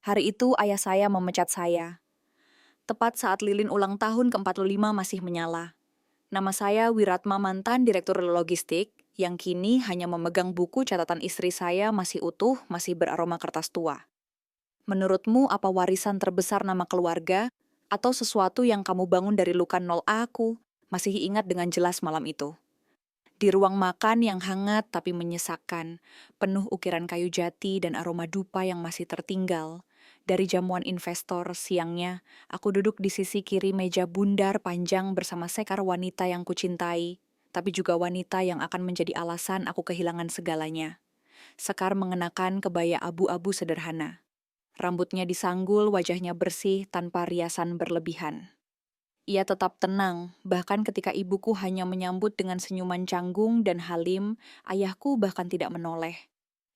Hari itu ayah saya memecat saya. Tepat saat lilin ulang tahun ke-45 masih menyala. Nama saya Wiratma, mantan Direktur Logistik, yang kini hanya memegang buku catatan istri saya masih utuh, masih beraroma kertas tua. Menurutmu apa warisan terbesar nama keluarga, atau sesuatu yang kamu bangun dari luka nol aku, masih ingat dengan jelas malam itu? Di ruang makan yang hangat tapi menyesakkan, penuh ukiran kayu jati dan aroma dupa yang masih tertinggal. Dari jamuan investor siangnya, aku duduk di sisi kiri meja bundar panjang bersama sekar wanita yang kucintai, tapi juga wanita yang akan menjadi alasan aku kehilangan segalanya. Sekar mengenakan kebaya abu-abu sederhana. Rambutnya disanggul, wajahnya bersih tanpa riasan berlebihan. Ia tetap tenang, bahkan ketika ibuku hanya menyambut dengan senyuman canggung dan halim, ayahku bahkan tidak menoleh.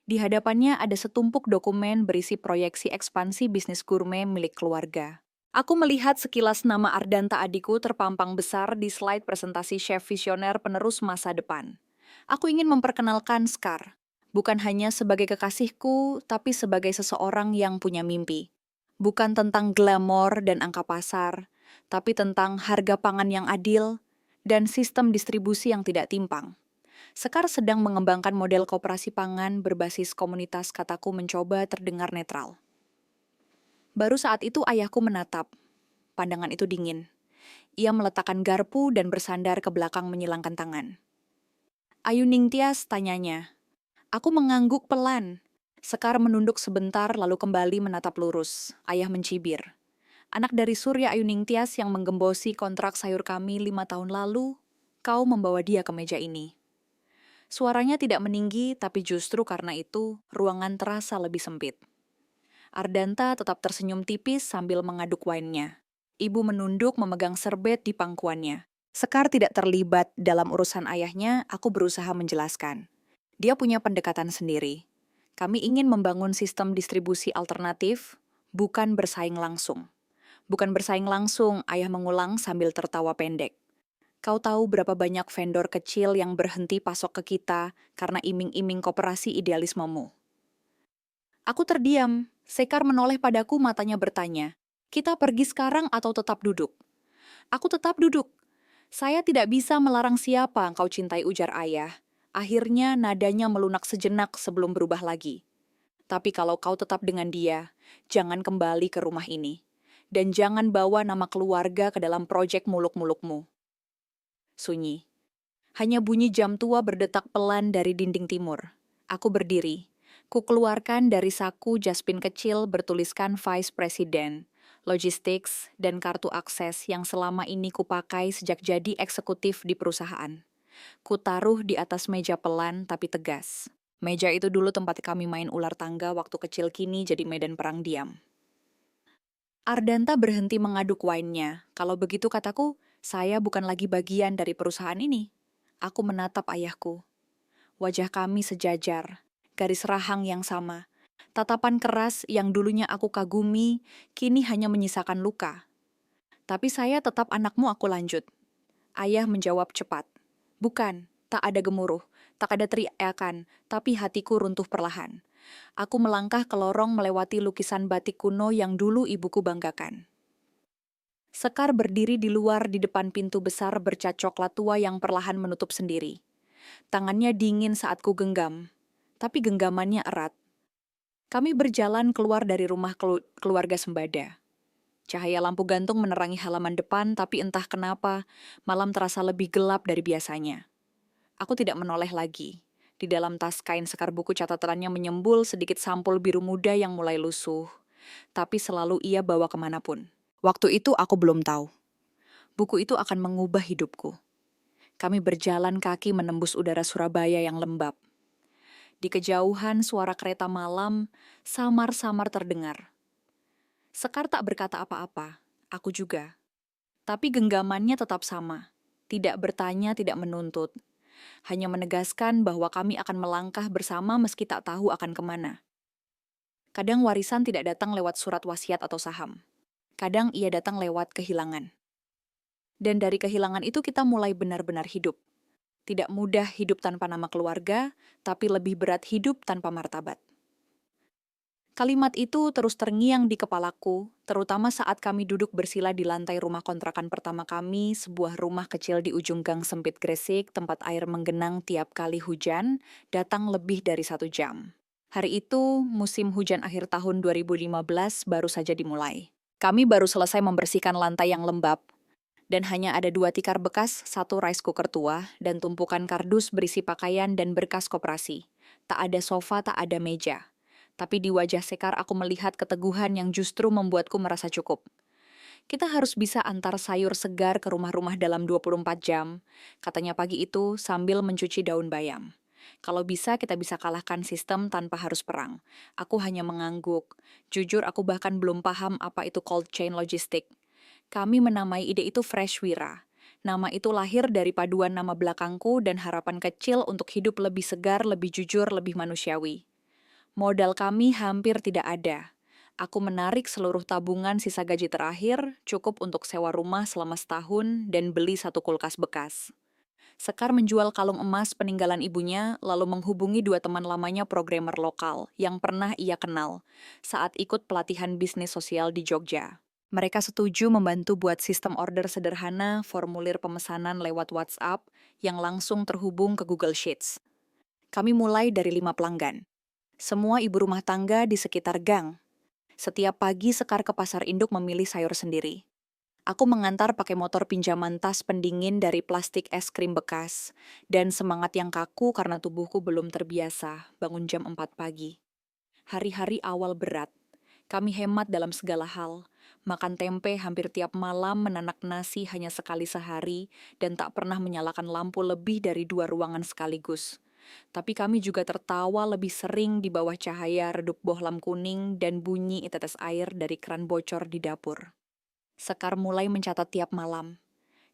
Di hadapannya ada setumpuk dokumen berisi proyeksi ekspansi bisnis gourmet milik keluarga. Aku melihat sekilas nama Ardanta adikku terpampang besar di slide presentasi chef visioner penerus masa depan. Aku ingin memperkenalkan Skar, bukan hanya sebagai kekasihku, tapi sebagai seseorang yang punya mimpi. Bukan tentang glamor dan angka pasar, tapi tentang harga pangan yang adil dan sistem distribusi yang tidak timpang. Sekar sedang mengembangkan model koperasi pangan berbasis komunitas, kataku mencoba terdengar netral. Baru saat itu ayahku menatap. Pandangan itu dingin. Ia meletakkan garpu dan bersandar ke belakang menyilangkan tangan. Ayu Ningtyas, tanyanya. Aku mengangguk pelan. Sekar menunduk sebentar lalu kembali menatap lurus. Ayah mencibir. Anak dari Surya Ayu Ningtyas yang menggembosi kontrak sayur kami 5 tahun lalu, kau membawa dia ke meja ini. Suaranya tidak meninggi, tapi justru karena itu, ruangan terasa lebih sempit. Ardanta tetap tersenyum tipis sambil mengaduk wine-nya. Ibu menunduk memegang serbet di pangkuannya. Sekar tidak terlibat dalam urusan ayahnya, aku berusaha menjelaskan. Dia punya pendekatan sendiri. Kami ingin membangun sistem distribusi alternatif, bukan bersaing langsung. Bukan bersaing langsung, ayah mengulang sambil tertawa pendek. Kau tahu berapa banyak vendor kecil yang berhenti pasok ke kita karena iming-iming koperasi idealismemu. Aku terdiam. Sekar menoleh padaku, matanya bertanya, kita pergi sekarang atau tetap duduk? Aku tetap duduk. Saya tidak bisa melarang siapa engkau cintai, ujar ayah. Akhirnya nadanya melunak sejenak sebelum berubah lagi. Tapi kalau kau tetap dengan dia, jangan kembali ke rumah ini. Dan jangan bawa nama keluarga ke dalam proyek muluk-mulukmu. Sunyi. Hanya bunyi jam tua berdetak pelan dari dinding timur. Aku berdiri. Ku keluarkan dari saku jaspin kecil bertuliskan Vice President, Logistics, dan kartu akses yang selama ini kupakai sejak jadi eksekutif di perusahaan. Ku taruh di atas meja pelan tapi tegas. Meja itu dulu tempat kami main ular tangga waktu kecil, kini jadi medan perang diam. Ardanta berhenti mengaduk wine-nya. Kalau begitu, kataku, saya bukan lagi bagian dari perusahaan ini. Aku menatap ayahku. Wajah kami sejajar, garis rahang yang sama. Tatapan keras yang dulunya aku kagumi, kini hanya menyisakan luka. Tapi saya tetap anakmu, aku lanjut. Ayah menjawab cepat. Bukan, tak ada gemuruh, tak ada teriakan, tapi hatiku runtuh perlahan. Aku melangkah ke lorong melewati lukisan batik kuno yang dulu ibuku banggakan. Sekar berdiri di luar di depan pintu besar bercat coklat tua yang perlahan menutup sendiri. Tangannya dingin saat ku genggam, tapi genggamannya erat. Kami berjalan keluar dari rumah keluarga Sembada. Cahaya lampu gantung menerangi halaman depan, tapi entah kenapa, malam terasa lebih gelap dari biasanya. Aku tidak menoleh lagi. Di dalam tas kain sekar buku catatannya menyembul sedikit sampul biru muda yang mulai lusuh. Tapi selalu ia bawa kemanapun. Waktu itu aku belum tahu. Buku itu akan mengubah hidupku. Kami berjalan kaki menembus udara Surabaya yang lembab. Di kejauhan suara kereta malam samar-samar terdengar. Sekar tak berkata apa-apa, aku juga. Tapi genggamannya tetap sama. Tidak bertanya, tidak menuntut. Hanya menegaskan bahwa kami akan melangkah bersama meski tak tahu akan kemana. Kadang warisan tidak datang lewat surat wasiat atau saham. Kadang ia datang lewat kehilangan. Dan dari kehilangan itu kita mulai benar-benar hidup. Tidak mudah hidup tanpa nama keluarga, tapi lebih berat hidup tanpa martabat. Kalimat itu terus terngiang di kepalaku, terutama saat kami duduk bersila di lantai rumah kontrakan pertama kami, sebuah rumah kecil di ujung gang sempit Gresik, tempat air menggenang tiap kali hujan, datang lebih dari 1 jam. Hari itu, musim hujan akhir tahun 2015 baru saja dimulai. Kami baru selesai membersihkan lantai yang lembab, dan hanya ada 2 tikar bekas, 1 rice cooker tua, dan tumpukan kardus berisi pakaian dan berkas koperasi. Tak ada sofa, tak ada meja. Tapi di wajah Sekar aku melihat keteguhan yang justru membuatku merasa cukup. Kita harus bisa antar sayur segar ke rumah-rumah dalam 24 jam, katanya pagi itu sambil mencuci daun bayam. Kalau bisa, kita bisa kalahkan sistem tanpa harus perang. Aku hanya mengangguk. Jujur, aku bahkan belum paham apa itu cold chain logistik. Kami menamai ide itu Fresh Wira. Nama itu lahir dari paduan nama belakangku dan harapan kecil untuk hidup lebih segar, lebih jujur, lebih manusiawi. Modal kami hampir tidak ada. Aku menarik seluruh tabungan sisa gaji terakhir, cukup untuk sewa rumah selama setahun dan beli 1 kulkas bekas. Sekar menjual kalung emas peninggalan ibunya, lalu menghubungi 2 teman lamanya programmer lokal yang pernah ia kenal saat ikut pelatihan bisnis sosial di Jogja. Mereka setuju membantu buat sistem order sederhana, formulir pemesanan lewat WhatsApp yang langsung terhubung ke Google Sheets. Kami mulai dari 5 pelanggan. Semua ibu rumah tangga di sekitar gang. Setiap pagi Sekar ke pasar induk memilih sayur sendiri. Aku mengantar pakai motor pinjaman tas pendingin dari plastik es krim bekas, dan semangat yang kaku karena tubuhku belum terbiasa bangun jam 4 pagi. Hari-hari awal berat. Kami hemat dalam segala hal. Makan tempe hampir tiap malam, menanak nasi hanya sekali sehari, dan tak pernah menyalakan lampu lebih dari 2 ruangan sekaligus. Tapi kami juga tertawa lebih sering di bawah cahaya redup bohlam kuning dan bunyi tetes air dari keran bocor di dapur. Sekar mulai mencatat tiap malam.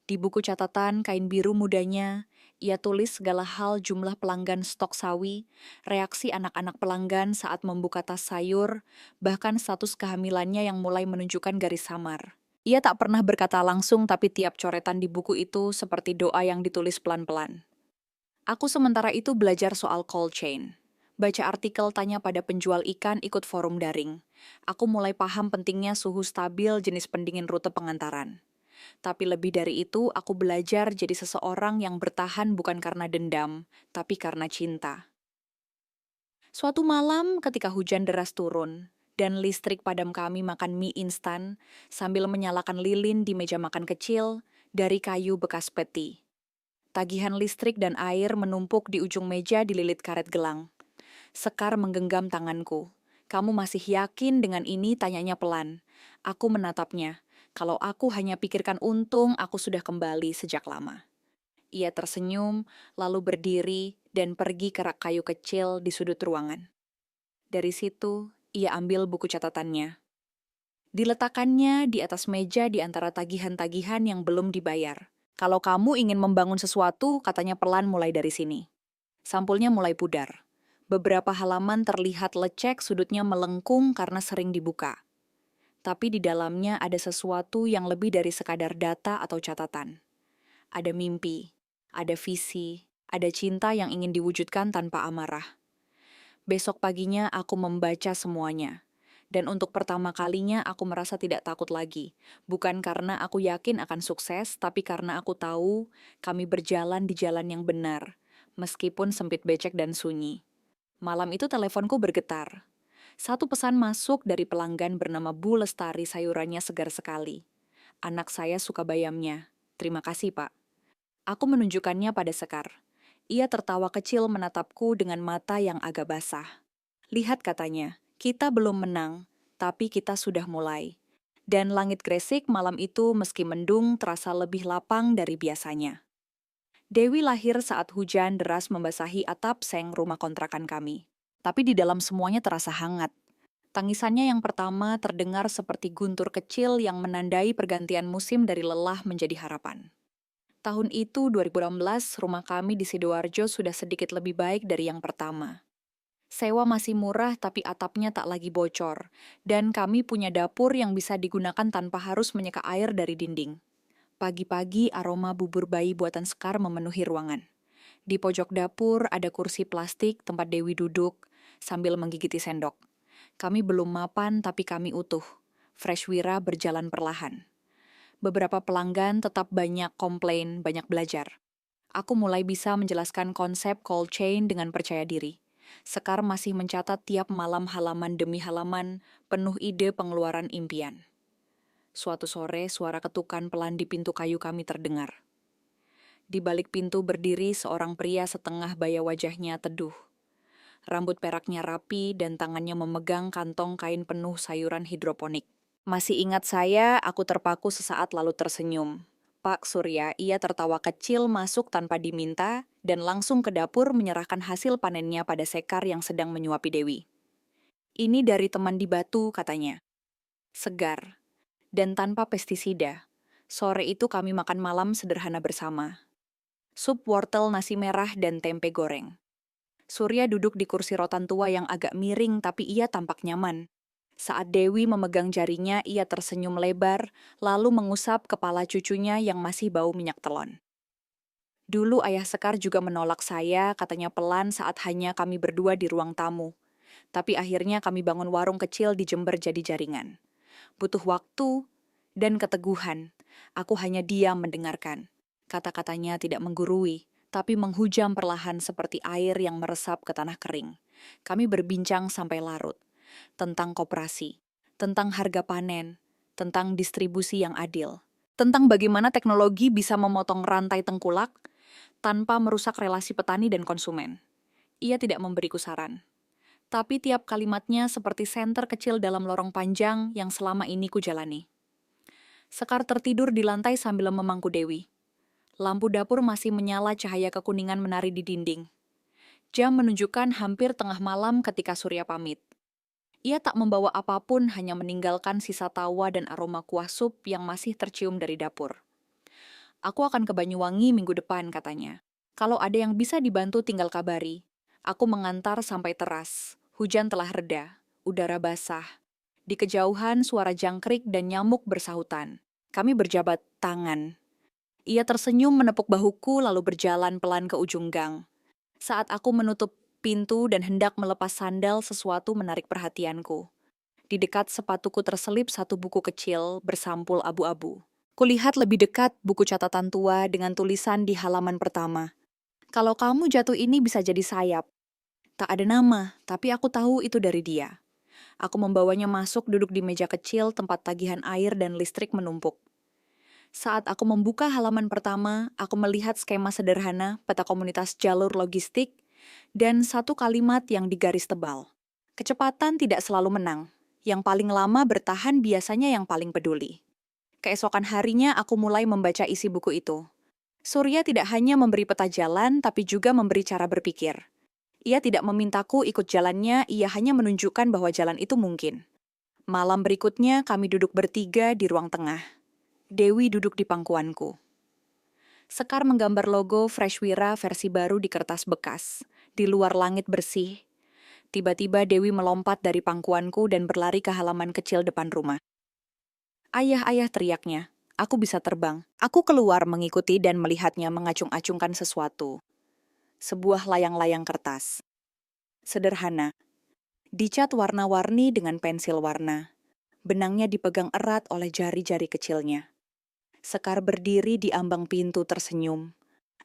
Di buku catatan kain biru mudanya, ia tulis segala hal jumlah pelanggan stok sawi, reaksi anak-anak pelanggan saat membuka tas sayur, bahkan status kehamilannya yang mulai menunjukkan garis samar. Ia tak pernah berkata langsung, tapi tiap coretan di buku itu seperti doa yang ditulis pelan-pelan. Aku sementara itu belajar soal cold chain. Baca artikel tanya pada penjual ikan, ikut forum daring. Aku mulai paham pentingnya suhu stabil, jenis pendingin, rute pengantaran. Tapi lebih dari itu, aku belajar jadi seseorang yang bertahan bukan karena dendam, tapi karena cinta. Suatu malam ketika hujan deras turun, dan listrik padam, kami makan mie instan sambil menyalakan lilin di meja makan kecil dari kayu bekas peti. Tagihan listrik dan air menumpuk di ujung meja dililit karet gelang. Sekar menggenggam tanganku. "Kamu masih yakin dengan ini?" tanyanya pelan. Aku menatapnya. Kalau aku hanya pikirkan untung, aku sudah kembali sejak lama. Ia tersenyum, lalu berdiri dan pergi ke rak kayu kecil di sudut ruangan. Dari situ, ia ambil buku catatannya. Diletakkannya di atas meja di antara tagihan-tagihan yang belum dibayar. "Kalau kamu ingin membangun sesuatu," katanya pelan, "mulai dari sini." Sampulnya mulai pudar. Beberapa halaman terlihat lecek, sudutnya melengkung karena sering dibuka. Tapi di dalamnya ada sesuatu yang lebih dari sekadar data atau catatan. Ada mimpi, ada visi, ada cinta yang ingin diwujudkan tanpa amarah. Besok paginya aku membaca semuanya. Dan untuk pertama kalinya aku merasa tidak takut lagi. Bukan karena aku yakin akan sukses, tapi karena aku tahu kami berjalan di jalan yang benar, meskipun sempit, becek, dan sunyi. Malam itu teleponku bergetar. Satu pesan masuk dari pelanggan bernama Bu Lestari, sayurannya segar sekali. "Anak saya suka bayamnya. Terima kasih, Pak." Aku menunjukkannya pada Sekar. Ia tertawa kecil menatapku dengan mata yang agak basah. "Lihat," katanya, "kita belum menang, tapi kita sudah mulai." Dan langit Gresik malam itu meski mendung terasa lebih lapang dari biasanya. Dewi lahir saat hujan deras membasahi atap seng rumah kontrakan kami. Tapi di dalam semuanya terasa hangat. Tangisannya yang pertama terdengar seperti guntur kecil yang menandai pergantian musim dari lelah menjadi harapan. Tahun itu, 2016, rumah kami di Sidoarjo sudah sedikit lebih baik dari yang pertama. Sewa masih murah, tapi atapnya tak lagi bocor, dan kami punya dapur yang bisa digunakan tanpa harus menyeka air dari dinding. Pagi-pagi, aroma bubur bayi buatan Sekar memenuhi ruangan. Di pojok dapur ada kursi plastik tempat Dewi duduk sambil menggigiti sendok. Kami belum mapan tapi kami utuh. Freshwira berjalan perlahan. Beberapa pelanggan tetap banyak komplain, banyak belajar. Aku mulai bisa menjelaskan konsep cold chain dengan percaya diri. Sekar masih mencatat tiap malam halaman demi halaman, penuh ide pengeluaran impian. Suatu sore, suara ketukan pelan di pintu kayu kami terdengar. Di balik pintu berdiri seorang pria setengah baya, wajahnya teduh. Rambut peraknya rapi dan tangannya memegang kantong kain penuh sayuran hidroponik. Masih ingat saya, aku terpaku sesaat lalu tersenyum. Pak Surya, ia tertawa kecil masuk tanpa diminta dan langsung ke dapur menyerahkan hasil panennya pada Sekar yang sedang menyuapi Dewi. Ini dari teman di Batu, katanya. Segar dan tanpa pestisida. Sore itu kami makan malam sederhana bersama. Sup wortel nasi merah dan tempe goreng. Surya duduk di kursi rotan tua yang agak miring tapi ia tampak nyaman. Saat Dewi memegang jarinya, ia tersenyum lebar, lalu mengusap kepala cucunya yang masih bau minyak telon. Dulu ayah Sekar juga menolak saya, katanya pelan saat hanya kami berdua di ruang tamu. Tapi akhirnya kami bangun warung kecil di Jember jadi jaringan. Butuh waktu dan keteguhan. Aku hanya diam mendengarkan. Kata-katanya tidak menggurui, tapi menghujam perlahan seperti air yang meresap ke tanah kering. Kami berbincang sampai larut. Tentang koperasi, tentang harga panen, tentang distribusi yang adil, tentang bagaimana teknologi bisa memotong rantai tengkulak tanpa merusak relasi petani dan konsumen. Ia tidak memberiku saran. Tapi tiap kalimatnya seperti senter kecil dalam lorong panjang yang selama ini kujalani. Sekar tertidur di lantai sambil memangku Dewi. Lampu dapur masih menyala, cahaya kekuningan menari di dinding. Jam menunjukkan hampir tengah malam ketika Surya pamit. Ia tak membawa apapun, hanya meninggalkan sisa tawa dan aroma kuah sup yang masih tercium dari dapur. Aku akan ke Banyuwangi minggu depan, katanya. Kalau ada yang bisa dibantu tinggal kabari. Aku mengantar sampai teras. Hujan telah reda, udara basah. Di kejauhan suara jangkrik dan nyamuk bersahutan. Kami berjabat tangan. Ia tersenyum menepuk bahuku lalu berjalan pelan ke ujung gang. Saat aku menutup pintu dan hendak melepas sandal, sesuatu menarik perhatianku. Di dekat sepatuku terselip satu buku kecil bersampul abu-abu. Kulihat lebih dekat buku catatan tua dengan tulisan di halaman pertama. Kalau kamu jatuh ini bisa jadi sayap. Tak ada nama, tapi aku tahu itu dari dia. Aku membawanya masuk, duduk di meja kecil tempat tagihan air dan listrik menumpuk. Saat aku membuka halaman pertama, aku melihat skema sederhana, peta komunitas jalur logistik, dan satu kalimat yang digaris tebal. Kecepatan tidak selalu menang. Yang paling lama bertahan biasanya yang paling peduli. Keesokan harinya aku mulai membaca isi buku itu. Surya tidak hanya memberi peta jalan, tapi juga memberi cara berpikir. Ia tidak memintaku ikut jalannya, ia hanya menunjukkan bahwa jalan itu mungkin. Malam berikutnya kami duduk bertiga di ruang tengah. Dewi duduk di pangkuanku. Sekar menggambar logo Freshwira versi baru di kertas bekas, di luar langit bersih. Tiba-tiba Dewi melompat dari pangkuanku dan berlari ke halaman kecil depan rumah. Ayah, ayah, teriaknya. Aku bisa terbang. Aku keluar mengikuti dan melihatnya mengacung-acungkan sesuatu. Sebuah layang-layang kertas. Sederhana. Dicat warna-warni dengan pensil warna. Benangnya dipegang erat oleh jari-jari kecilnya. Sekar berdiri di ambang pintu tersenyum.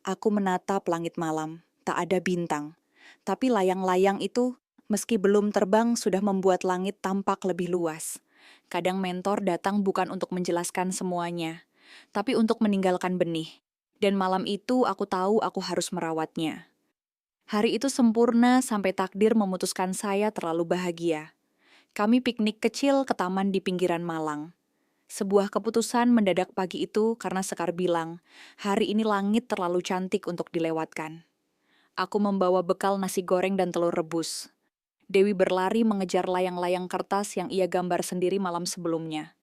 Aku menatap langit malam, tak ada bintang. Tapi layang-layang itu, meski belum terbang, sudah membuat langit tampak lebih luas. Kadang mentor datang bukan untuk menjelaskan semuanya, tapi untuk meninggalkan benih. Dan malam itu aku tahu aku harus merawatnya. Hari itu sempurna sampai takdir memutuskan saya terlalu bahagia. Kami piknik kecil ke taman di pinggiran Malang. Sebuah keputusan mendadak pagi itu karena Sekar bilang, hari ini langit terlalu cantik untuk dilewatkan. Aku membawa bekal nasi goreng dan telur rebus. Dewi berlari mengejar layang-layang kertas yang ia gambar sendiri malam sebelumnya.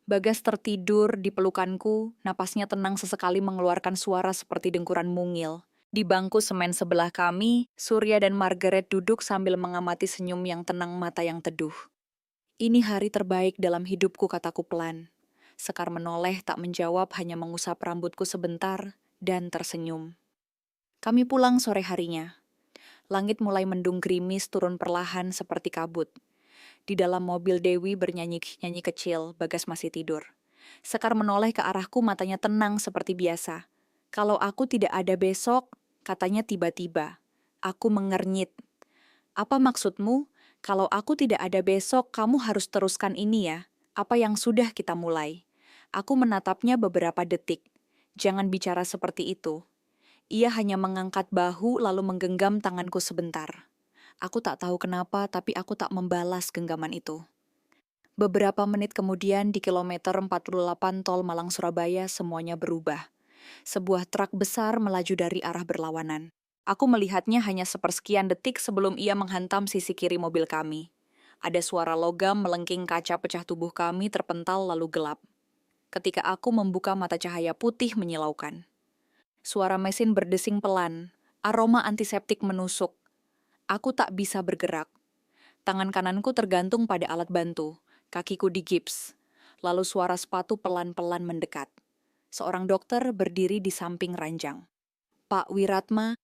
Bagas tertidur di pelukanku, napasnya tenang sesekali mengeluarkan suara seperti dengkuran mungil. Di bangku semen sebelah kami, Surya dan Margaret duduk sambil mengamati senyum yang tenang, mata yang teduh. Ini hari terbaik dalam hidupku, kataku pelan. Sekar menoleh, tak menjawab, hanya mengusap rambutku sebentar dan tersenyum. Kami pulang sore harinya. Langit mulai mendung gerimis turun perlahan seperti kabut. Di dalam mobil Dewi bernyanyi-nyanyi kecil, Bagas masih tidur. Sekar menoleh ke arahku, matanya tenang seperti biasa. Kalau aku tidak ada besok, katanya tiba-tiba. Aku mengernyit. Apa maksudmu? Kalau aku tidak ada besok, kamu harus teruskan ini ya. Apa yang sudah kita mulai. Aku menatapnya beberapa detik. Jangan bicara seperti itu. Ia hanya mengangkat bahu lalu menggenggam tanganku sebentar. Aku tak tahu kenapa, tapi aku tak membalas genggaman itu. Beberapa menit kemudian di kilometer 48 tol Malang-Surabaya semuanya berubah. Sebuah truk besar melaju dari arah berlawanan. Aku melihatnya hanya sepersekian detik sebelum ia menghantam sisi kiri mobil kami. Ada suara logam melengking, kaca pecah tubuh kami terpental lalu gelap. Ketika aku membuka mata, cahaya putih menyilaukan. Suara mesin berdesing pelan, aroma antiseptik menusuk. Aku tak bisa bergerak. Tangan kananku tergantung pada alat bantu, kakiku digips. Lalu suara sepatu pelan-pelan mendekat. Seorang dokter berdiri di samping ranjang. Pak Wiratma,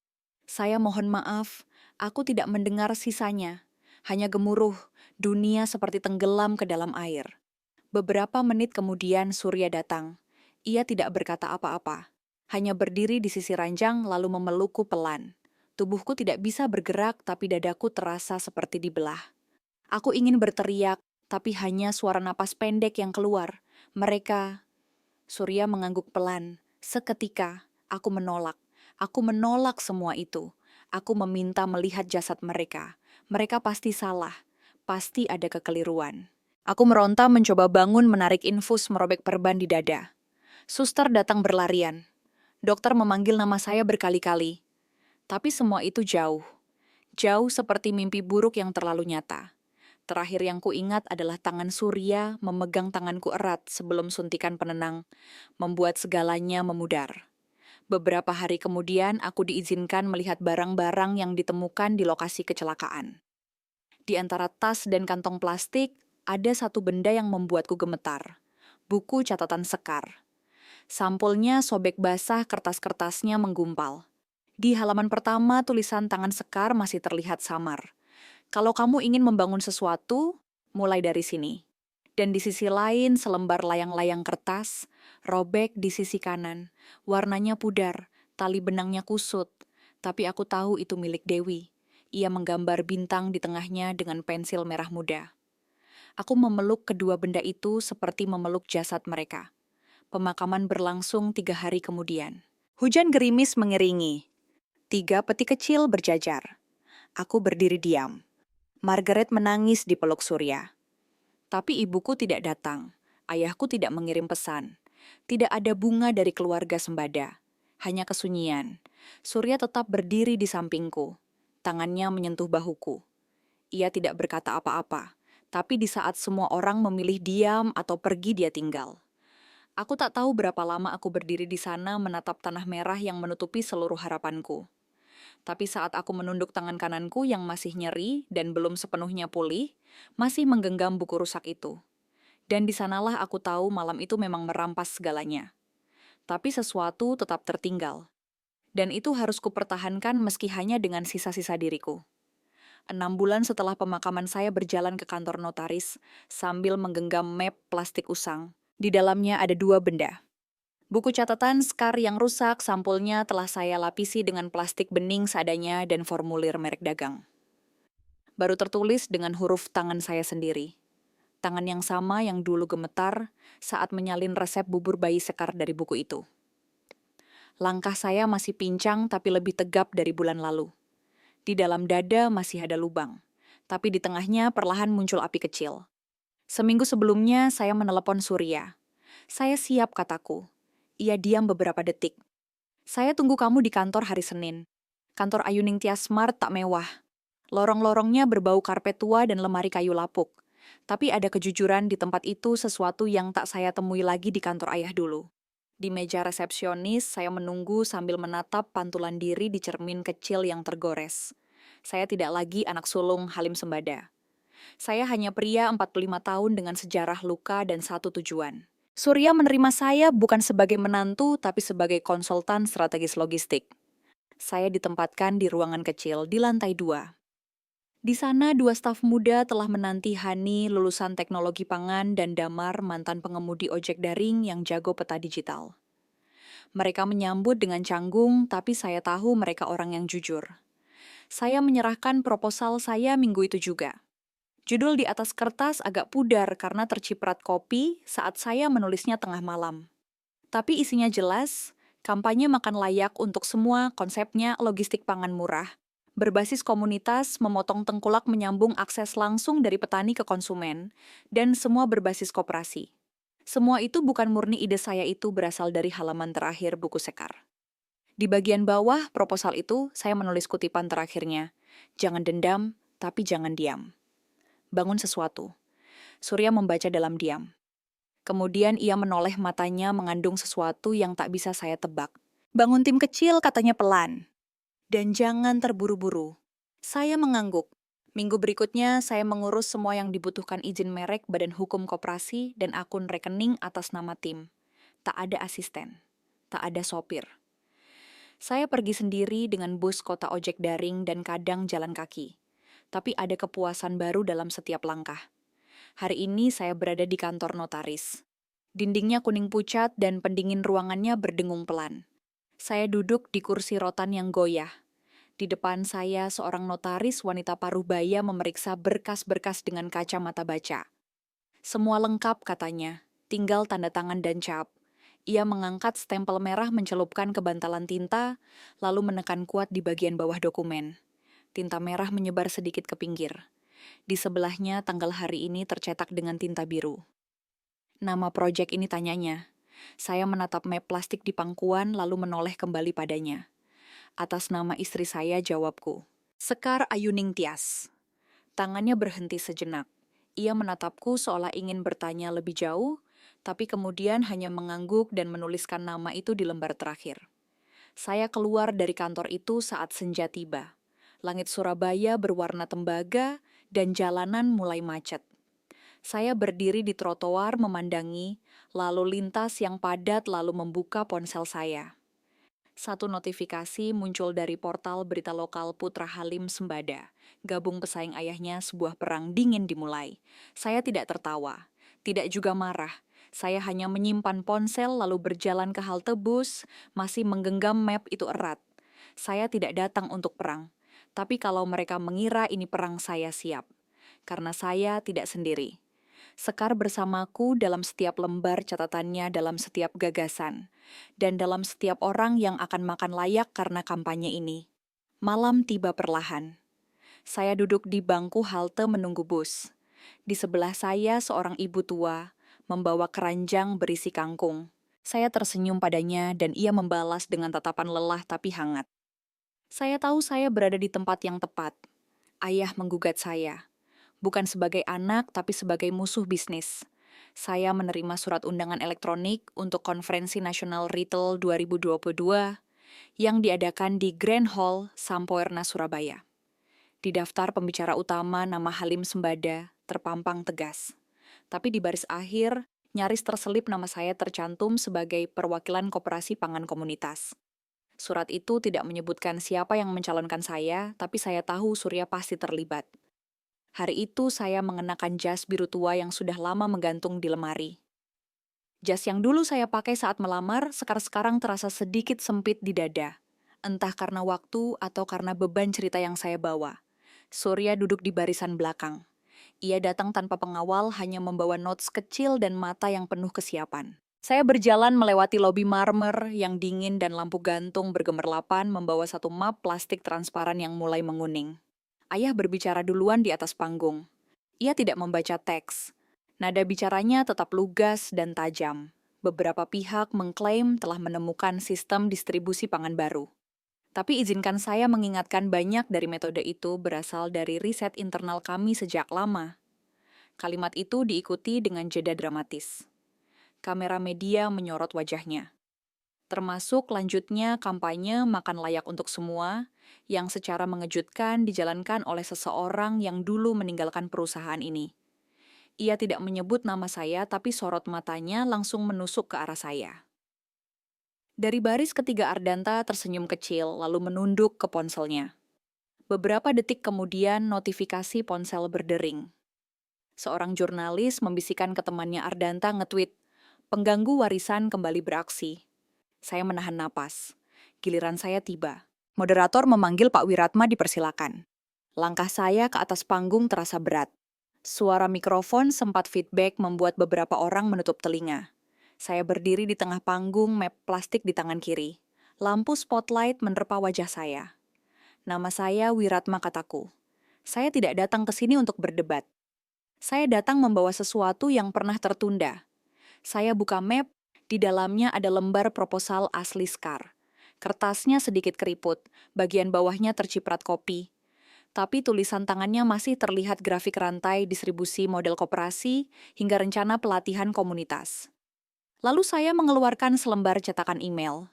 saya mohon maaf, aku tidak mendengar sisanya. Hanya gemuruh, dunia seperti tenggelam ke dalam air. Beberapa menit kemudian Surya datang. Ia tidak berkata apa-apa. Hanya berdiri di sisi ranjang lalu memelukku pelan. Tubuhku tidak bisa bergerak tapi dadaku terasa seperti dibelah. Aku ingin berteriak, tapi hanya suara napas pendek yang keluar. Mereka... Surya mengangguk pelan. Seketika, aku menolak. Aku menolak semua itu. Aku meminta melihat jasad mereka. Mereka pasti salah. Pasti ada kekeliruan. Aku meronta mencoba bangun, menarik infus, merobek perban di dada. Suster datang berlarian. Dokter memanggil nama saya berkali-kali. Tapi semua itu jauh. Jauh seperti mimpi buruk yang terlalu nyata. Terakhir yang kuingat adalah tangan Surya memegang tanganku erat sebelum suntikan penenang, membuat segalanya memudar. Beberapa hari kemudian, aku diizinkan melihat barang-barang yang ditemukan di lokasi kecelakaan. Di antara tas dan kantong plastik, ada satu benda yang membuatku gemetar. Buku catatan Sekar. Sampulnya sobek basah, kertas-kertasnya menggumpal. Di halaman pertama, tulisan tangan Sekar masih terlihat samar. Kalau kamu ingin membangun sesuatu, mulai dari sini. Dan di sisi lain, selembar layang-layang kertas, robek di sisi kanan. Warnanya pudar, tali benangnya kusut. Tapi aku tahu itu milik Dewi. Ia menggambar bintang di tengahnya dengan pensil merah muda. Aku memeluk kedua benda itu seperti memeluk jasad mereka. Pemakaman berlangsung 3 hari kemudian. Hujan gerimis mengiringi. 3 peti kecil berjajar. Aku berdiri diam. Margaret menangis di peluk Surya. Tapi ibuku tidak datang. Ayahku tidak mengirim pesan. Tidak ada bunga dari keluarga Sembada. Hanya kesunyian. Surya tetap berdiri di sampingku. Tangannya menyentuh bahuku. Ia tidak berkata apa-apa. Tapi di saat semua orang memilih diam atau pergi, dia tinggal. Aku tak tahu berapa lama aku berdiri di sana menatap tanah merah yang menutupi seluruh harapanku. Tapi saat aku menunduk tangan kananku yang masih nyeri dan belum sepenuhnya pulih, masih menggenggam buku rusak itu. Dan di sanalah aku tahu malam itu memang merampas segalanya. Tapi sesuatu tetap tertinggal. Dan itu harus kupertahankan meski hanya dengan sisa-sisa diriku. 6 bulan setelah pemakaman, saya berjalan ke kantor notaris sambil menggenggam map plastik usang. Di dalamnya ada 2 benda. Buku catatan Sekar yang rusak, sampulnya telah saya lapisi dengan plastik bening seadanya dan formulir merek dagang. Baru tertulis dengan huruf tangan saya sendiri. Tangan yang sama yang dulu gemetar saat menyalin resep bubur bayi Sekar dari buku itu. Langkah saya masih pincang tapi lebih tegap dari bulan lalu. Di dalam dada masih ada lubang, tapi di tengahnya perlahan muncul api kecil. Seminggu sebelumnya saya menelepon Surya. Saya siap, kataku. Ia diam beberapa detik. Saya tunggu kamu di kantor hari Senin. Kantor Ayuning Tias Smart tak mewah. Lorong-lorongnya berbau karpet tua dan lemari kayu lapuk. Tapi ada kejujuran di tempat itu, sesuatu yang tak saya temui lagi di kantor ayah dulu. Di meja resepsionis, saya menunggu sambil menatap pantulan diri di cermin kecil yang tergores. Saya tidak lagi anak sulung Halim Sembada. Saya hanya pria 45 tahun dengan sejarah luka dan satu tujuan. Surya menerima saya bukan sebagai menantu, tapi sebagai konsultan strategis logistik. Saya ditempatkan di ruangan kecil di lantai 2. Di sana, dua staf muda telah menanti Hani, lulusan teknologi pangan, dan Damar, mantan pengemudi ojek daring yang jago peta digital. Mereka menyambut dengan canggung, tapi saya tahu mereka orang yang jujur. Saya menyerahkan proposal saya minggu itu juga. Judul di atas kertas agak pudar karena terciprat kopi saat saya menulisnya tengah malam. Tapi isinya jelas, kampanye makan layak untuk semua, konsepnya logistik pangan murah. Berbasis komunitas, memotong tengkulak menyambung akses langsung dari petani ke konsumen, dan semua berbasis koperasi. Semua itu bukan murni ide saya, itu berasal dari halaman terakhir buku Sekar. Di bagian bawah proposal itu, saya menulis kutipan terakhirnya. Jangan dendam, tapi jangan diam. Bangun sesuatu. Surya membaca dalam diam. Kemudian ia menoleh matanya mengandung sesuatu yang tak bisa saya tebak. Bangun tim kecil, katanya pelan. Dan jangan terburu-buru. Saya mengangguk. Minggu berikutnya, saya mengurus semua yang dibutuhkan izin merek, badan hukum koperasi, dan akun rekening atas nama tim. Tak ada asisten. Tak ada sopir. Saya pergi sendiri dengan bus kota ojek daring dan kadang jalan kaki. Tapi ada kepuasan baru dalam setiap langkah. Hari ini saya berada di kantor notaris. Dindingnya kuning pucat dan pendingin ruangannya berdengung pelan. Saya duduk di kursi rotan yang goyah. Di depan saya seorang notaris wanita parubaya memeriksa berkas-berkas dengan kacamata baca. Semua lengkap, katanya, tinggal tanda tangan dan cap. Ia mengangkat stempel merah mencelupkan ke bantalan tinta, lalu menekan kuat di bagian bawah dokumen. Tinta merah menyebar sedikit ke pinggir. Di sebelahnya tanggal hari ini tercetak dengan tinta biru. Nama proyek ini, tanyanya. Saya menatap map plastik di pangkuan lalu menoleh kembali padanya. Atas nama istri saya, jawabku. Sekar Ayuning Tias. Tangannya berhenti sejenak. Ia menatapku seolah ingin bertanya lebih jauh, tapi kemudian hanya mengangguk dan menuliskan nama itu di lembar terakhir. Saya keluar dari kantor itu saat senja tiba. Langit Surabaya berwarna tembaga dan jalanan mulai macet. Saya berdiri di trotoar memandangi lalu lintas yang padat lalu membuka ponsel saya. Satu notifikasi muncul dari portal berita lokal Putra Halim Sembada. Gabung pesaing ayahnya, sebuah perang dingin dimulai. Saya tidak tertawa, tidak juga marah. Saya hanya menyimpan ponsel lalu berjalan ke halte bus, masih menggenggam map itu erat. Saya tidak datang untuk perang, tapi kalau mereka mengira ini perang, saya siap. Karena saya tidak sendiri. Sekar bersamaku dalam setiap lembar catatannya, dalam setiap gagasan, dan dalam setiap orang yang akan makan layak karena kampanye ini. Malam tiba perlahan. Saya duduk di bangku halte menunggu bus. Di sebelah saya seorang ibu tua, membawa keranjang berisi kangkung. Saya tersenyum padanya dan ia membalas dengan tatapan lelah tapi hangat. Saya tahu saya berada di tempat yang tepat. Ayah menggugat saya. Bukan sebagai anak, tapi sebagai musuh bisnis. Saya menerima surat undangan elektronik untuk Konferensi Nasional Retail 2022 yang diadakan di Grand Hall Sampoerna, Surabaya. Di daftar pembicara utama nama Halim Sembada terpampang tegas. Tapi di baris akhir, nyaris terselip nama saya tercantum sebagai perwakilan koperasi pangan komunitas. Surat itu tidak menyebutkan siapa yang mencalonkan saya, tapi saya tahu Surya pasti terlibat. Hari itu saya mengenakan jas biru tua yang sudah lama menggantung di lemari. Jas yang dulu saya pakai saat melamar, sekarang terasa sedikit sempit di dada. Entah karena waktu atau karena beban cerita yang saya bawa. Surya duduk di barisan belakang. Ia datang tanpa pengawal, hanya membawa notes kecil dan mata yang penuh kesiapan. Saya berjalan melewati lobi marmer yang dingin dan lampu gantung bergemerlapan membawa satu map plastik transparan yang mulai menguning. Ayah berbicara duluan di atas panggung. Ia tidak membaca teks. Nada bicaranya tetap lugas dan tajam. Beberapa pihak mengklaim telah menemukan sistem distribusi pangan baru. Tapi izinkan saya mengingatkan, banyak dari metode itu berasal dari riset internal kami sejak lama. Kalimat itu diikuti dengan jeda dramatis. Kamera media menyorot wajahnya. Termasuk lanjutnya kampanye makan layak untuk semua, yang secara mengejutkan dijalankan oleh seseorang yang dulu meninggalkan perusahaan ini. Ia tidak menyebut nama saya, tapi sorot matanya langsung menusuk ke arah saya. Dari baris ketiga Ardanta tersenyum kecil, lalu menunduk ke ponselnya. Beberapa detik kemudian notifikasi ponsel berdering. Seorang jurnalis membisikkan ke temannya Ardanta nge-tweet, "Pengganggu warisan kembali beraksi." Saya menahan napas. Giliran saya tiba. Moderator memanggil Pak Wiratma dipersilakan. Langkah saya ke atas panggung terasa berat. Suara mikrofon sempat feedback membuat beberapa orang menutup telinga. Saya berdiri di tengah panggung, map plastik di tangan kiri. Lampu spotlight menerpa wajah saya. "Nama saya Wiratma," kataku. "Saya tidak datang ke sini untuk berdebat. Saya datang membawa sesuatu yang pernah tertunda." Saya buka map, di dalamnya ada lembar proposal asli Skar. Kertasnya sedikit keriput, bagian bawahnya terciprat kopi. Tapi tulisan tangannya masih terlihat grafik rantai distribusi model koperasi hingga rencana pelatihan komunitas. Lalu saya mengeluarkan selembar cetakan email.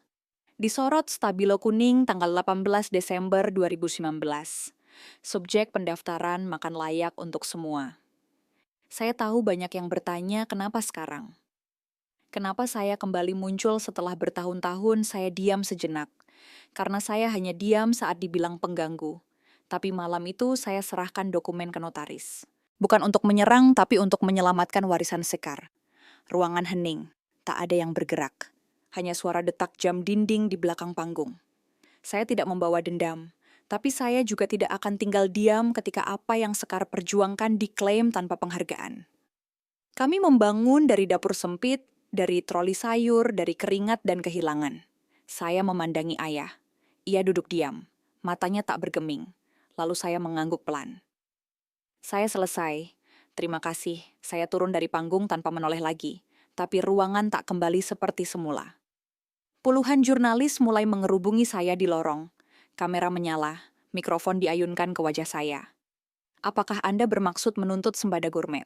Disorot stabilo kuning tanggal 18 Desember 2019. Subjek pendaftaran makan layak untuk semua. Saya tahu banyak yang bertanya kenapa sekarang. Kenapa saya kembali muncul setelah bertahun-tahun saya diam sejenak? Karena saya hanya diam saat dibilang pengganggu. Tapi malam itu saya serahkan dokumen ke notaris. Bukan untuk menyerang, tapi untuk menyelamatkan warisan Sekar. Ruangan hening, tak ada yang bergerak. Hanya suara detak jam dinding di belakang panggung. Saya tidak membawa dendam, tapi saya juga tidak akan tinggal diam ketika apa yang Sekar perjuangkan diklaim tanpa penghargaan. Kami membangun dari dapur sempit, dari troli sayur, dari keringat dan kehilangan. Saya memandangi ayah. Ia duduk diam, matanya tak bergeming. Lalu saya mengangguk pelan. "Saya selesai. Terima kasih." Saya turun dari panggung tanpa menoleh lagi. Tapi ruangan tak kembali seperti semula. Puluhan jurnalis mulai mengerubungi saya di lorong. Kamera menyala, mikrofon diayunkan ke wajah saya. "Apakah Anda bermaksud menuntut sembada gourmet?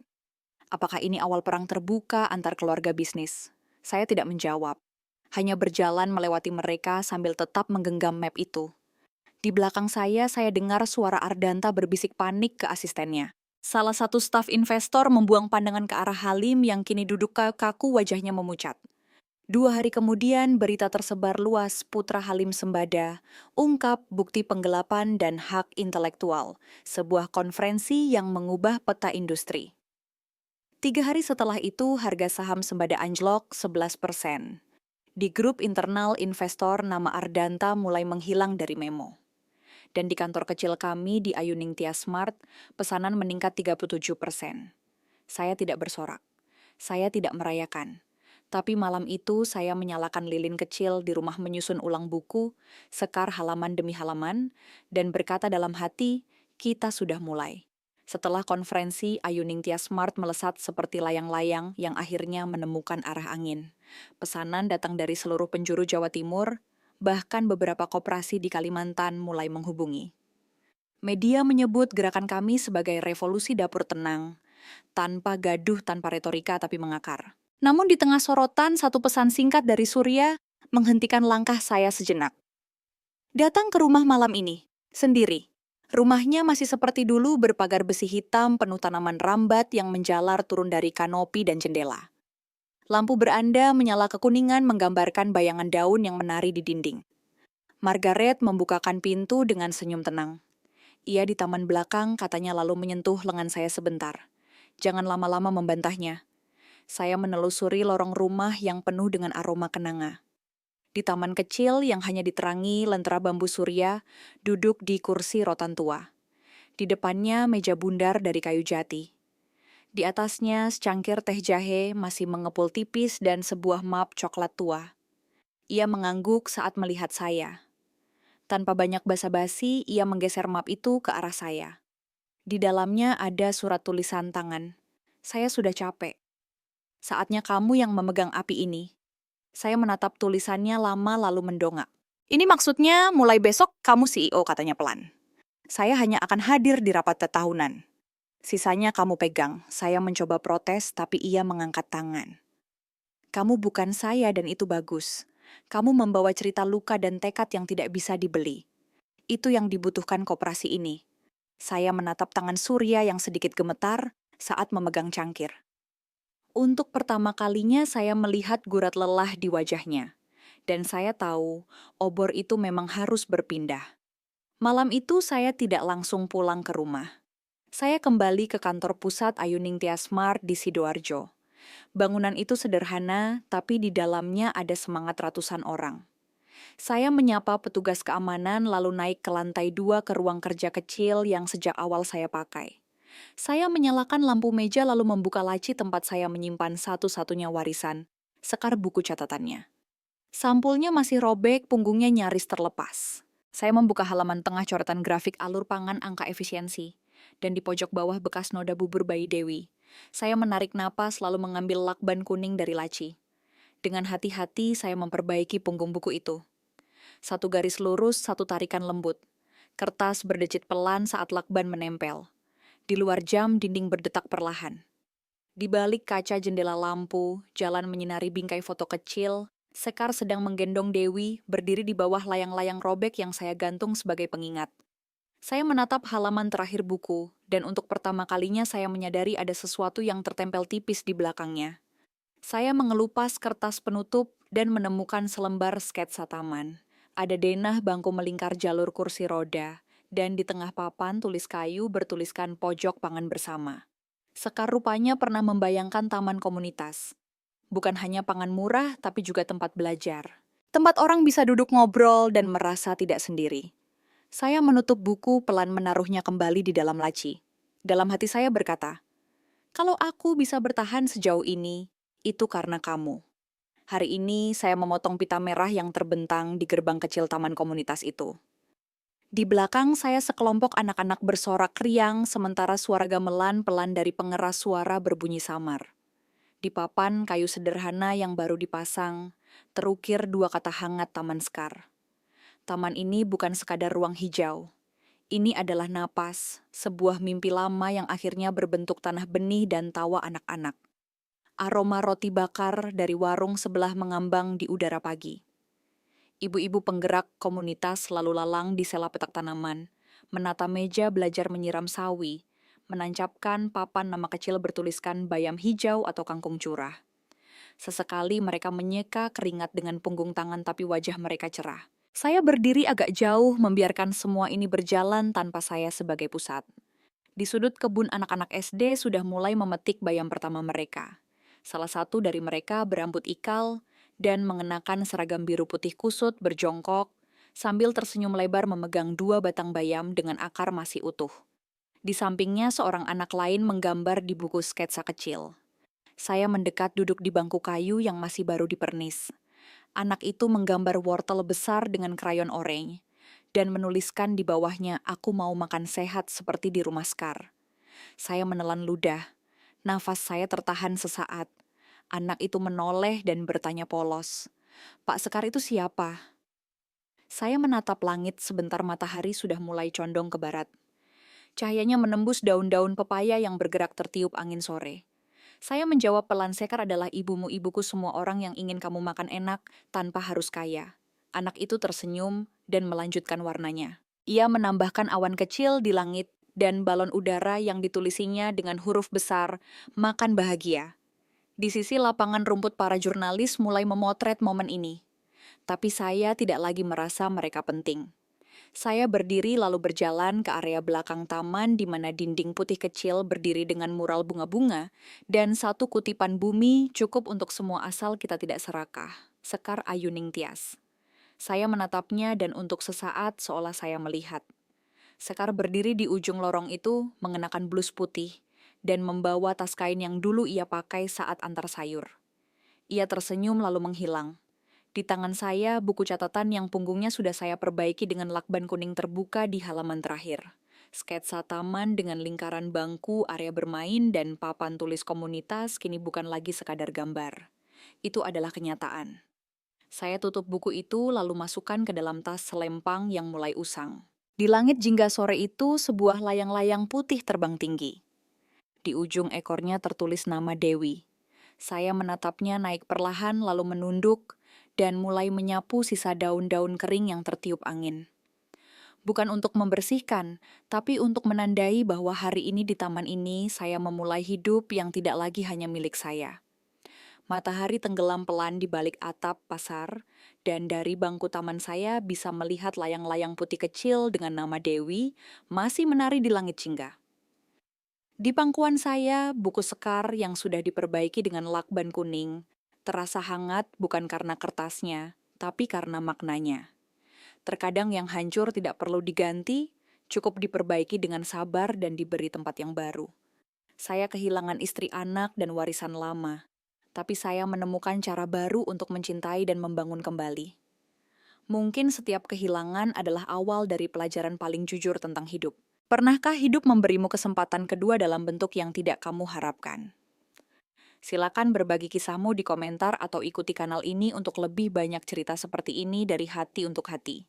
Apakah ini awal perang terbuka antar keluarga bisnis?" Saya tidak menjawab. Hanya berjalan melewati mereka sambil tetap menggenggam map itu. Di belakang saya dengar suara Ardanta berbisik panik ke asistennya. Salah satu staf investor membuang pandangan ke arah Halim yang kini duduk kaku, wajahnya memucat. 2 hari kemudian, berita tersebar luas, putra Halim Sembada, ungkap bukti penggelapan dan hak intelektual, sebuah konferensi yang mengubah peta industri. 3 hari setelah itu, harga saham Sembada anjlok 11%. Di grup internal investor, nama Ardanta mulai menghilang dari memo. Dan di kantor kecil kami di Ayuning Tias Smart, pesanan meningkat 37%. Saya tidak bersorak. Saya tidak merayakan. Tapi malam itu saya menyalakan lilin kecil di rumah menyusun ulang buku, Sekar halaman demi halaman, dan berkata dalam hati, kita sudah mulai. Setelah konferensi, Ayuning Tias Smart melesat seperti layang-layang yang akhirnya menemukan arah angin. Pesanan datang dari seluruh penjuru Jawa Timur, bahkan beberapa koperasi di Kalimantan mulai menghubungi. Media menyebut gerakan kami sebagai revolusi dapur tenang, tanpa gaduh, tanpa retorika, tapi mengakar. Namun di tengah sorotan, satu pesan singkat dari Surya menghentikan langkah saya sejenak. "Datang ke rumah malam ini, sendiri." Rumahnya masih seperti dulu, berpagar besi hitam penuh tanaman rambat yang menjalar turun dari kanopi dan jendela. Lampu beranda menyala kekuningan menggambarkan bayangan daun yang menari di dinding. Margaret membukakan pintu dengan senyum tenang. Ia di taman belakang, katanya, lalu menyentuh lengan saya sebentar. Jangan lama-lama membantahnya. Saya menelusuri lorong rumah yang penuh dengan aroma kenanga. Di taman kecil yang hanya diterangi lentera bambu surya, duduk di kursi rotan tua. Di depannya meja bundar dari kayu jati. Di atasnya secangkir teh jahe masih mengepul tipis dan sebuah map coklat tua. Ia mengangguk saat melihat saya. Tanpa banyak basa-basi, ia menggeser map itu ke arah saya. Di dalamnya ada surat tulisan tangan. "Saya sudah capek. Saatnya kamu yang memegang api ini." Saya menatap tulisannya lama lalu mendongak. "Ini maksudnya mulai besok kamu CEO," katanya pelan. "Saya hanya akan hadir di rapat tahunan. Sisanya kamu pegang." Saya mencoba protes, tapi ia mengangkat tangan. "Kamu bukan saya dan itu bagus. Kamu membawa cerita luka dan tekad yang tidak bisa dibeli. Itu yang dibutuhkan koperasi ini." Saya menatap tangan Surya yang sedikit gemetar saat memegang cangkir. Untuk pertama kalinya saya melihat gurat lelah di wajahnya. Dan saya tahu obor itu memang harus berpindah. Malam itu saya tidak langsung pulang ke rumah. Saya kembali ke kantor pusat Ayuning Tias Mart di Sidoarjo. Bangunan itu sederhana, tapi di dalamnya ada semangat ratusan orang. Saya menyapa petugas keamanan lalu naik ke lantai 2 ke ruang kerja kecil yang sejak awal saya pakai. Saya menyalakan lampu meja lalu membuka laci tempat saya menyimpan satu-satunya warisan, sekar buku catatannya. Sampulnya masih robek, punggungnya nyaris terlepas. Saya membuka halaman tengah coretan grafik alur pangan angka efisiensi, dan di pojok bawah bekas noda bubur bayi Dewi. Saya menarik napas lalu mengambil lakban kuning dari laci. Dengan hati-hati saya memperbaiki punggung buku itu. Satu garis lurus, satu tarikan lembut. Kertas berdecit pelan saat lakban menempel. Di luar jam, dinding berdetak perlahan. Di balik kaca jendela lampu, jalan menyinari bingkai foto kecil, Sekar sedang menggendong Dewi, berdiri di bawah layang-layang robek yang saya gantung sebagai pengingat. Saya menatap halaman terakhir buku, dan untuk pertama kalinya saya menyadari ada sesuatu yang tertempel tipis di belakangnya. Saya mengelupas kertas penutup dan menemukan selembar sketsa taman. Ada denah bangku melingkar jalur kursi roda, dan di tengah papan tulis kayu bertuliskan pojok pangan bersama. Sekar rupanya pernah membayangkan taman komunitas. Bukan hanya pangan murah, tapi juga tempat belajar. Tempat orang bisa duduk ngobrol dan merasa tidak sendiri. Saya menutup buku pelan menaruhnya kembali di dalam laci. Dalam hati saya berkata, kalau aku bisa bertahan sejauh ini, itu karena kamu. Hari ini saya memotong pita merah yang terbentang di gerbang kecil taman komunitas itu. Di belakang saya sekelompok anak-anak bersorak riang sementara suara gamelan pelan dari pengeras suara berbunyi samar. Di papan kayu sederhana yang baru dipasang, terukir dua kata hangat Taman Sekar. Taman ini bukan sekadar ruang hijau. Ini adalah napas, sebuah mimpi lama yang akhirnya berbentuk tanah benih dan tawa anak-anak. Aroma roti bakar dari warung sebelah mengambang di udara pagi. Ibu-ibu penggerak komunitas lalu lalang di sela petak tanaman, menata meja belajar menyiram sawi, menancapkan papan nama kecil bertuliskan bayam hijau atau kangkung curah. Sesekali mereka menyeka keringat dengan punggung tangan tapi wajah mereka cerah. Saya berdiri agak jauh membiarkan semua ini berjalan tanpa saya sebagai pusat. Di sudut kebun anak-anak SD sudah mulai memetik bayam pertama mereka. Salah satu dari mereka berambut ikal dan mengenakan seragam biru putih kusut berjongkok sambil tersenyum lebar memegang dua batang bayam dengan akar masih utuh. Di sampingnya seorang anak lain menggambar di buku sketsa kecil. Saya mendekat duduk di bangku kayu yang masih baru dipernis. Anak itu menggambar wortel besar dengan krayon oranye dan menuliskan di bawahnya, aku mau makan sehat seperti di rumah Sekar. Saya menelan ludah. Nafas saya tertahan sesaat. Anak itu menoleh dan bertanya polos. Pak Sekar itu siapa? Saya menatap langit sebentar matahari sudah mulai condong ke barat. Cahayanya menembus daun-daun pepaya yang bergerak tertiup angin sore. Saya menjawab pelan, Sekar adalah ibumu, ibuku, semua orang yang ingin kamu makan enak tanpa harus kaya. Anak itu tersenyum dan melanjutkan warnanya. Ia menambahkan awan kecil di langit dan balon udara yang ditulisinya dengan huruf besar, makan bahagia. Di sisi lapangan rumput para jurnalis mulai memotret momen ini. Tapi saya tidak lagi merasa mereka penting. Saya berdiri lalu berjalan ke area belakang taman di mana dinding putih kecil berdiri dengan mural bunga-bunga dan satu kutipan bumi cukup untuk semua asal kita tidak serakah. Sekar Ayuning Tias. Saya menatapnya dan untuk sesaat seolah saya melihat. Sekar berdiri di ujung lorong itu mengenakan blus putih dan membawa tas kain yang dulu ia pakai saat antar sayur. Ia tersenyum lalu menghilang. Di tangan saya, buku catatan yang punggungnya sudah saya perbaiki dengan lakban kuning terbuka di halaman terakhir. Sketsa taman dengan lingkaran bangku, area bermain, dan papan tulis komunitas kini bukan lagi sekadar gambar. Itu adalah kenyataan. Saya tutup buku itu lalu masukkan ke dalam tas selempang yang mulai usang. Di langit jingga sore itu, sebuah layang-layang putih terbang tinggi. Di ujung ekornya tertulis nama Dewi. Saya menatapnya naik perlahan lalu menunduk, dan mulai menyapu sisa daun-daun kering yang tertiup angin. Bukan untuk membersihkan, tapi untuk menandai bahwa hari ini di taman ini saya memulai hidup yang tidak lagi hanya milik saya. Matahari tenggelam pelan di balik atap pasar, dan dari bangku taman saya bisa melihat layang-layang putih kecil dengan nama Dewi masih menari di langit jingga. Di pangkuan saya, buku sekar yang sudah diperbaiki dengan lakban kuning terasa hangat bukan karena kertasnya, tapi karena maknanya. Terkadang yang hancur tidak perlu diganti, cukup diperbaiki dengan sabar dan diberi tempat yang baru. Saya kehilangan istri anak dan warisan lama, tapi saya menemukan cara baru untuk mencintai dan membangun kembali. Mungkin setiap kehilangan adalah awal dari pelajaran paling jujur tentang hidup. Pernahkah hidup memberimu kesempatan kedua dalam bentuk yang tidak kamu harapkan? Silakan berbagi kisahmu di komentar atau ikuti kanal ini untuk lebih banyak cerita seperti ini dari hati untuk hati.